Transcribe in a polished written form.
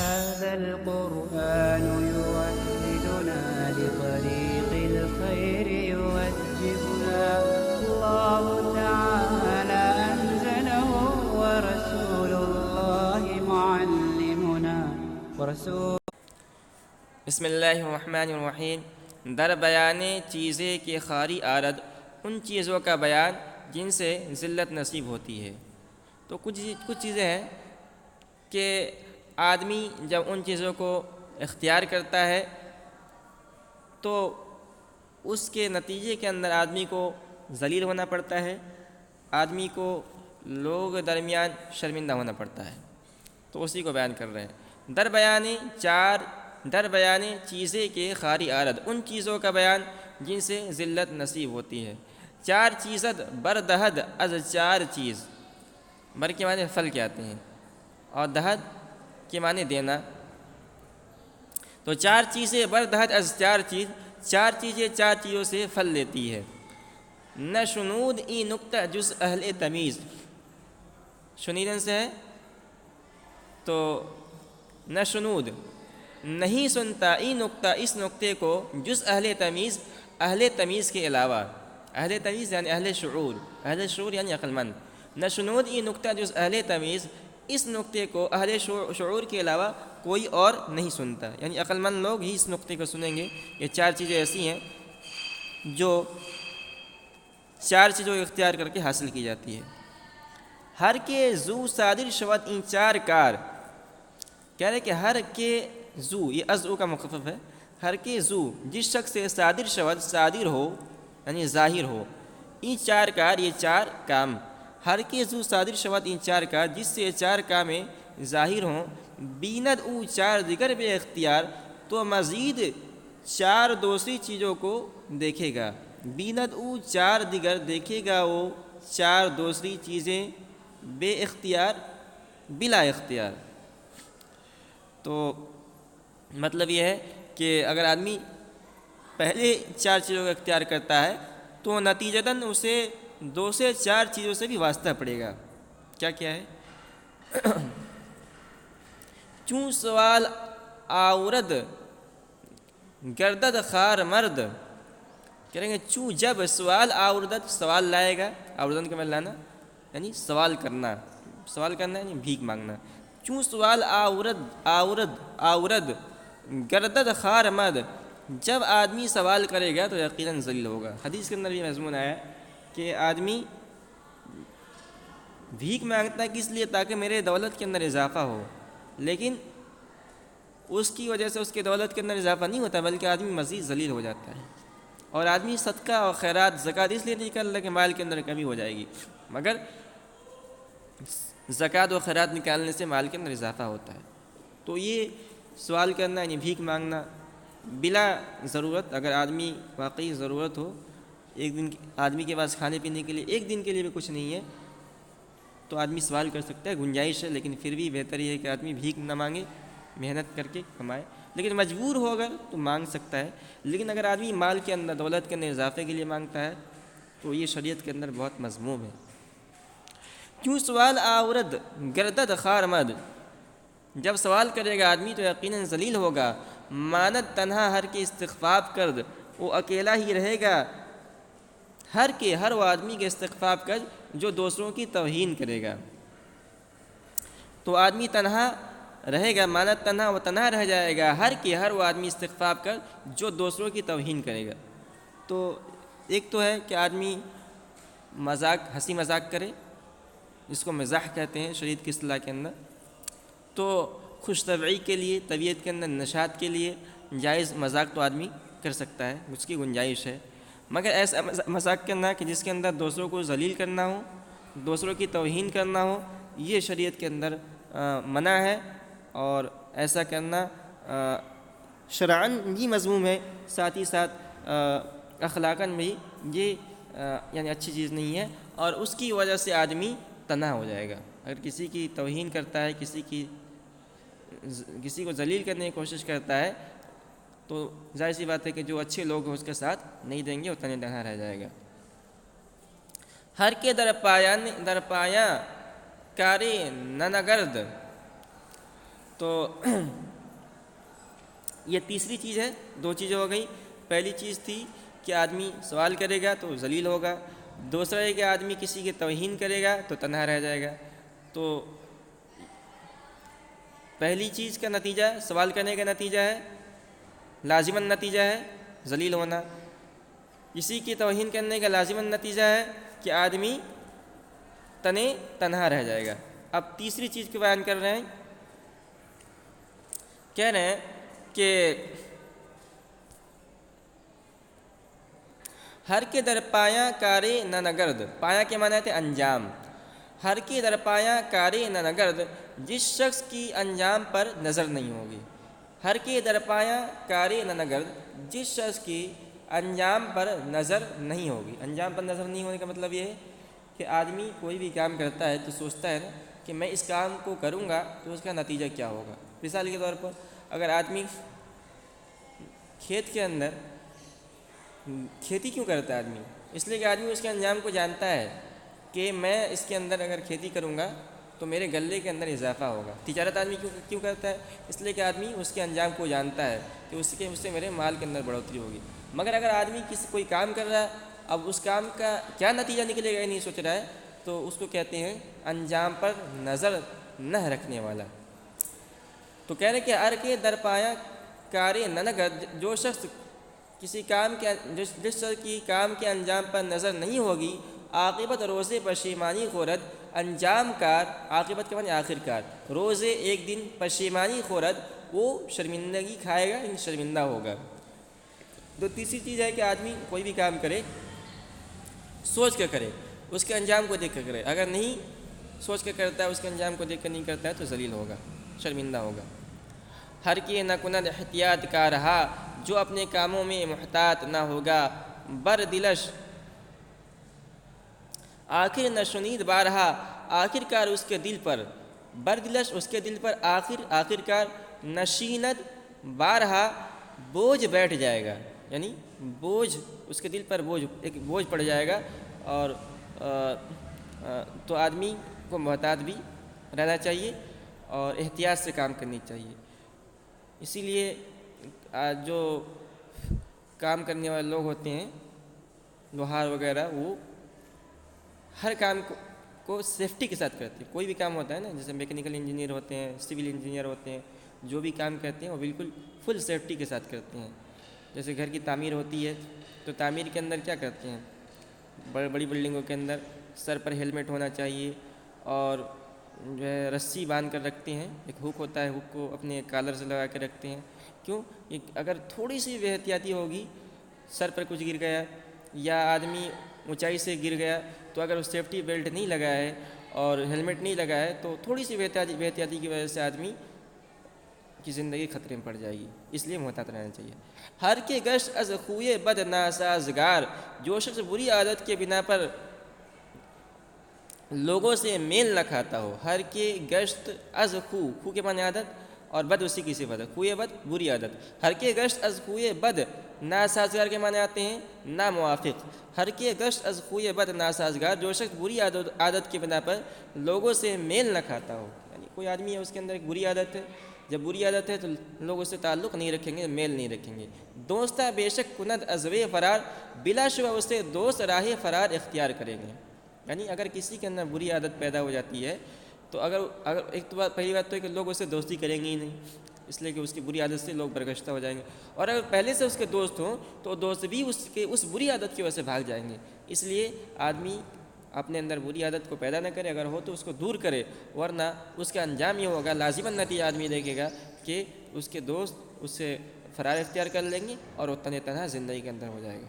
هذا القرآن يوحدنا لطريق الخير يوجهنا الله تعالى أنزله ورسول الله معلمنا بسم اللہ الرحمن الرحیم۔ در بیان چیزیں کی خاری عارض، ان چیزوں کا بیان جن سے ذلت نصیب ہوتی ہے۔ تو کچھ چیزیں ہیں کہ آدمی جب ان چیزوں کو اختیار کرتا ہے تو اس کے نتیجے کے اندر آدمی کو ذلیل ہونا پڑتا ہے، آدمی کو لوگ درمیان شرمندہ ہونا پڑتا ہے۔ تو اسی کو بیان کر رہے ہیں۔ در بیان چیزیں کے خاری عارض، ان چیزوں کا بیان جن سے ذلت نصیب ہوتی ہے۔ چار چیزد بردہد از چار چیز، بر کے معنی پھل کے آتے ہیں اور دہد کے معنی دینا۔ تو چار چیزیں بردہد از چار چیز، چار چیزیں چار چیزوں سے پھل لیتی ہے۔ نہ شنود ای نکتہ جز اہل تمیز، شنیدن سے ہے تو نہ شنود نہیں سنتا ای نکتہ، اس نکتے کو جز اہل تمیز کے علاوہ، اہل تمیز یعنی اہل شعور یعنی عقل مند۔ نہ شنود ای نکتہ جز اہل تمیز، اس نکتے کو اہل شعور کے علاوہ کوئی اور نہیں سنتا، یعنی عقل مند لوگ ہی اس نکتے کو سنیں گے۔ یہ چار چیزیں ایسی ہیں جو چار چیزوں کو اختیار کر کے حاصل کی جاتی ہے۔ ہر کے زو صادر شود این چار کار، کہہ رہے کہ ہر کے زو، یہ ازو کا مخفف ہے، ہر کے زو جس شخص سے صادر شود، صادر ہو یعنی ظاہر ہو، این چار کار یہ چار کام، ہر کے زو صادر شود این چار کار جس سے چار کامیں ظاہر ہوں، بیند او چار دیگر بے اختیار تو مزید چار دوسری چیزوں کو دیکھے گا۔ بیند او چار دیگر دیکھے گا وہ چار دوسری چیزیں بے اختیار، بلا اختیار۔ تو مطلب یہ ہے کہ اگر آدمی پہلے چار چیزوں کا اختیار کرتا ہے تو نتیجتاً اسے دو سے چار چیزوں سے بھی واسطہ پڑے گا۔ کیا ہے؟ چون سوال آورد گردد خار مرد، کہیں گے چوں جب سوال آوردت، سوال لائے گا، آوردن کا مطلب لانا یعنی سوال کرنا یعنی بھیک مانگنا۔ چوں سوال آورد گردد خار مرد، جب آدمی سوال کرے گا تو یقیناً ذلیل ہوگا۔ حدیث کے اندر یہ مضمون آیا کہ آدمی بھیک مانگتا ہے کس لیے؟ تاکہ میرے دولت کے اندر اضافہ ہو، لیکن اس کی وجہ سے اس کے دولت کے اندر اضافہ نہیں ہوتا بلکہ آدمی مزید ذلیل ہو جاتا ہے۔ اور آدمی صدقہ اور خیرات زکوٰۃ اس لیے نہیں کر رہا کہ مال کے اندر کمی ہو جائے گی، مگر زکوٰۃ و خیرات نکالنے سے مال کے اندر اضافہ ہوتا ہے۔ تو یہ سوال کرنا یعنی بھیک مانگنا بلا ضرورت، اگر آدمی واقعی ضرورت ہو، ایک دن آدمی کے پاس کھانے پینے کے لیے ایک دن کے لیے بھی کچھ نہیں ہے تو آدمی سوال کر سکتا ہے، گنجائش ہے، لیکن پھر بھی بہتر یہ ہے کہ آدمی بھیک نہ مانگے، محنت کر کے کمائے۔ لیکن مجبور ہو اگر تو مانگ سکتا ہے، لیکن اگر آدمی مال کے اندر، دولت کے اندر اضافے کے لیے مانگتا ہے تو یہ شریعت کے اندر بہت مذموم ہے۔ کیوں سوال آورد گردد خار مرد، جب سوال کرے گا آدمی تو یقیناً ذلیل ہوگا۔ ماند تنہا ہر کے استخفاف کرد، وہ اکیلا ہی رہے گا، ہر وہ آدمی کے استخفاف کر جو دوسروں کی توہین کرے گا۔ تو آدمی تنہا رہے گا، ماند تنہا، وہ تنہا رہ جائے گا، ہر وہ آدمی استخفاف کر جو دوسروں کی توہین کرے گا۔ تو ایک تو ہے کہ آدمی ہنسی مذاق کرے، جس کو مزاح کہتے ہیں شریعت کی اصطلاح کے اندر، تو خوش طبعی کے لیے، طبیعت کے اندر نشاط کے لیے جائز مذاق تو آدمی کر سکتا ہے، اس کی گنجائش ہے، مگر ایسا مذاق کرنا کہ جس کے اندر دوسروں کو ذلیل کرنا ہو، دوسروں کی توہین کرنا ہو، یہ شریعت کے اندر منع ہے، اور ایسا کرنا شرعاً بھی مذموم ہے، ساتھ ہی ساتھ اخلاقاً بھی یہ یعنی اچھی چیز نہیں ہے، اور اس کی وجہ سے آدمی تنہا ہو جائے گا۔ اگر کسی کی توہین کرتا ہے، کسی کو ذلیل کرنے کی کوشش کرتا ہے تو ظاہر سی بات ہے کہ جو اچھے لوگ ہیں اس کے ساتھ نہیں دیں گے، وہ تنہا رہ جائے گا۔ ہر کے در پایاں کارے ننگرد، تو یہ تیسری چیز ہے. 2 چیزیں ہو گئیں. پہلی چیز تھی کہ آدمی سوال کرے گا تو ذلیل ہوگا. دوسرا ہے کہ آدمی کسی کی توہین کرے گا تو تنہا رہ جائے گا. تو پہلی چیز کا نتیجہ، سوال کرنے کا نتیجہ ہے، لازماً نتیجہ ہے ذلیل ہونا. کسی کی توہین کرنے کا لازماً نتیجہ ہے کہ آدمی تنہا رہ جائے گا. اب تیسری چیز کو بیان کر رہے ہیں. کہہ رہے ہیں کہ ہر کے در پایاں کارے نہ نگرد. پایاں کے معنی تھے انجام. ہر کے در پایاں کارے نہ نگرد، جس شخص کی انجام پر نظر نہیں ہوگی. ہر کے در پایاں کارے نہ نگرد، جس شخص کی انجام پر نظر نہیں ہوگی. انجام پر نظر نہیں ہونے کا مطلب یہ ہے کہ آدمی کوئی بھی کام کرتا ہے تو سوچتا ہے نا کہ میں اس کام کو کروں گا تو اس کا نتیجہ کیا ہوگا. مثال کے طور پر اگر آدمی کھیت کے اندر کھیتی کیوں کرتا ہے آدمی؟ اس لیے کہ آدمی اس کے انجام کو جانتا ہے کہ میں اس کے اندر اگر کھیتی کروں گا تو میرے غلے کے اندر اضافہ ہوگا. تجارت آدمی کیوں کرتا ہے؟ اس لیے کہ آدمی اس کے انجام کو جانتا ہے کہ اس سے میرے مال کے اندر بڑھوتری ہوگی. مگر اگر آدمی کوئی کام کر رہا ہے، اب اس کام کا کیا نتیجہ نکلے گا یہ نہیں سوچ رہا ہے، تو اس کو کہتے ہیں انجام پر نظر نہ رکھنے والا. تو کہہ رہے کہ ہر کے در پایاں کارے نہ نگرد، جو شخص کسی کام کے جس شخص کی کام کے انجام پر نظر نہیں ہوگی، عاقبت روزے پشیمانی خورد. انجام کار، عاقبت کے معنی آخر کار، روزے ایک دن پشیمانی خورد، وہ شرمندگی کھائے گا، یعنی شرمندہ ہوگا. تو تیسری چیز ہے کہ آدمی کوئی بھی کام کرے سوچ کر کرے، اس کے انجام کو دیکھ کر کرے. اگر نہیں سوچ کر کرتا ہے، اس کے انجام کو دیکھ کر نہیں کرتا ہے تو ذلیل ہوگا، شرمندہ ہوگا. ہر کے نہ کند احتیاط کا رہا، جو اپنے کاموں میں محتاط نہ ہوگا. بر دلش آخر نہ شنید بارہا، آخر کار اس کے دل پر، بر دلش اس کے دل پر، آخر کار نشیند بارہا بوجھ بیٹھ جائے گا. یعنی بوجھ اس کے دل پر ایک بوجھ پڑ جائے گا. اور تو آدمی کو محتاط بھی رہنا چاہیے اور احتیاط سے کام کرنی چاہیے. اسی لیے جو کام کرنے والے لوگ ہوتے ہیں لوہار وغیرہ، وہ ہر کام کو سیفٹی کے ساتھ کرتے ہیں. کوئی بھی کام ہوتا ہے نا، جیسے میکینیکل انجینئر ہوتے ہیں، سول انجینئر ہوتے ہیں، جو بھی کام کرتے ہیں وہ بالکل فل سیفٹی کے ساتھ کرتے ہیں. جیسے گھر کی تعمیر ہوتی ہے تو تعمیر کے اندر کیا کرتے ہیں، بڑی بلڈنگوں کے اندر سر پر ہیلمٹ ہونا چاہیے، اور جو ہے رسی باندھ کر رکھتے ہیں. ایک ہک ہوتا ہے، ہک کو اپنے کالر سے لگا کے رکھتے ہیں. کیوں؟ اگر تھوڑی سی بے احتیاطی ہوگی، سر پر کچھ گر گیا یا آدمی اونچائی سے گر گیا، تو اگر وہ سیفٹی بیلٹ نہیں لگا ہے اور ہیلمٹ نہیں لگا ہے تو تھوڑی سی بے احتیاطی کی وجہ سے آدمی کی زندگی خطرے میں پڑ جائے گی. اس لیے محتاط رہنا چاہیے. ہر کے گشت از خوئے بد ناسازگار، جو شخص بری عادت کے بنا پر لوگوں سے میل نہ کھاتا ہو. ہر کے گشت از خو کے معنی عادت، اور بد اسی کی صفت ہے. خوئے بد بری عادت. ہر کے گشت از خوئے بد ناسازگار کے معنی آتے ہیں ناموافق. ہر کے گشت از خوئے بد ناسازگار، جو شخص بری عادت کے بنا پر لوگوں سے میل نہ کھاتا ہو. یعنی کوئی آدمی ہے اس کے اندر ایک بری عادت ہے، جب بری عادت ہے تو لوگ اس سے تعلق نہیں رکھیں گے، میل نہیں رکھیں گے. دوستہ بے شک کند ازوے فرار، بلا شبہ اس سے دوست راہ فرار اختیار کریں گے. یعنی اگر کسی کے اندر بری عادت پیدا ہو جاتی ہے تو اگر ایک تو پہلی بات تو ہے کہ لوگ اس سے دوستی کریں گے ہی نہیں، اس لیے کہ اس کی بری عادت سے لوگ برگشتہ ہو جائیں گے. اور اگر پہلے سے اس کے دوست ہوں تو دوست بھی اس بری عادت کی وجہ سے بھاگ جائیں گے. اس لیے آدمی اپنے اندر بری عادت کو پیدا نہ کرے، اگر ہو تو اس کو دور کرے، ورنہ اس کا انجام یہ ہوگا، لازماً نتیجہ آدمی دیکھے گا کہ اس کے دوست اس سے فرار اختیار کر لیں گے اور وہ تنہا زندگی کے اندر ہو جائے گا.